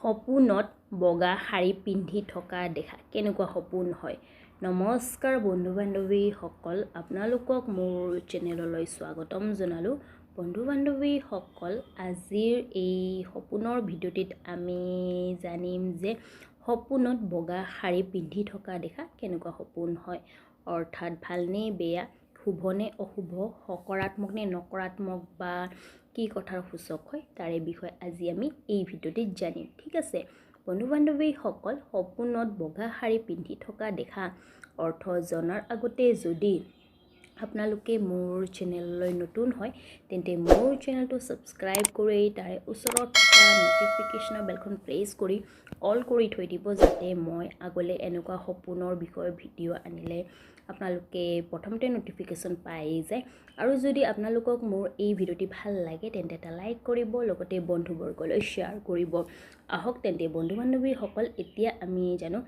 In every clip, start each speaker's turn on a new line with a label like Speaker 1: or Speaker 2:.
Speaker 1: সপোনত বগা শাৰী পিন্ধি থকা দেখা কেনেকুৱা সপোন হয়। নমস্কাৰ বন্ধু বান্ধৱীসকল, আপোনালোকক মোৰ চেনেললৈ স্বাগতম জনালোঁ। বন্ধু বান্ধৱীসকল, আজিৰ এই সপোনৰ ভিডিঅ'টিত আমি জানিম যে সপোনত বগা শাৰী পিন্ধি থকা দেখা কেনেকুৱা সপোন হয়, অৰ্থাৎ ভালনে বেয়া, শুভনে অশুভ, সকাৰাত্মক নে নকাৰাত্মক বা কি কথাৰ সূচক হয় তাৰে বিষয়ে আজি আমি এই ভিডিঅ'টিত জানিম। ঠিক আছে বন্ধু বান্ধৱীসকল, সপোনত বগা শাৰী পিন্ধি থকা দেখা অৰ্থ জনাৰ আগতে যদি আপোনালোকে মোৰ চেনেললৈ নতুন হয় তেন্তে মোৰ চেনেলটো ছাবস্ক্ৰাইব কৰি তাৰে ওচৰত থকা ন'টিফিকেশ্যনৰ বেলখন প্ৰেছ কৰি অল কৰি থৈ দিব, যাতে মই আগলৈ এনেকুৱা সপোনৰ বিষয়ে ভিডিঅ' আনিলে আপোনালোকে প্ৰথমতে ন'টিফিকেশ্যন পাই যায়। আৰু যদি আপোনালোকক মোৰ এই ভিডিঅ'টি ভাল লাগে তেন্তে এটা লাইক কৰিব, লগতে বন্ধুবৰ্গলৈ শ্বেয়াৰ কৰিব। আহক তেন্তে বন্ধু বান্ধৱীসকল, এতিয়া আমি জানো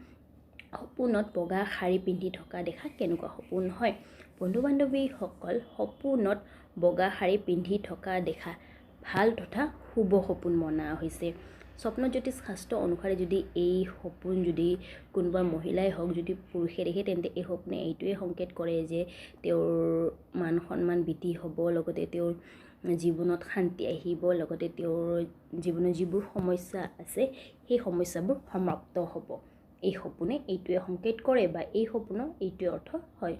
Speaker 1: সপোনত বগা শাৰী পিন্ধি থকা দেখা কেনেকুৱা সপোন হয়। বন্ধু বান্ধৱীসকল, সপোনত বগা শাৰী পিন্ধি থকা দেখা ভাল তথা শুভ সপোন মনা হৈছে। স্বপ্নজ্যোতিষ শাস্ত্ৰ অনুসাৰে যদি এই সপোন যদি কোনোবা মহিলাই হওক যদি পুৰুষে দেখে তেন্তে এই সপোনে এইটোৱে সংকেত কৰে যে তেওঁৰ মান সন্মান বৃদ্ধি হ'ব, লগতে তেওঁৰ জীৱনত শান্তি আহিব, লগতে তেওঁৰ জীৱনত যিবোৰ সমস্যা আছে সেই সমস্যাবোৰ সমাপ্ত হ'ব। এই সপোনে এইটোৱে সংকেত কৰে বা এই সপোনৰ এইটোৱে অৰ্থ হয়।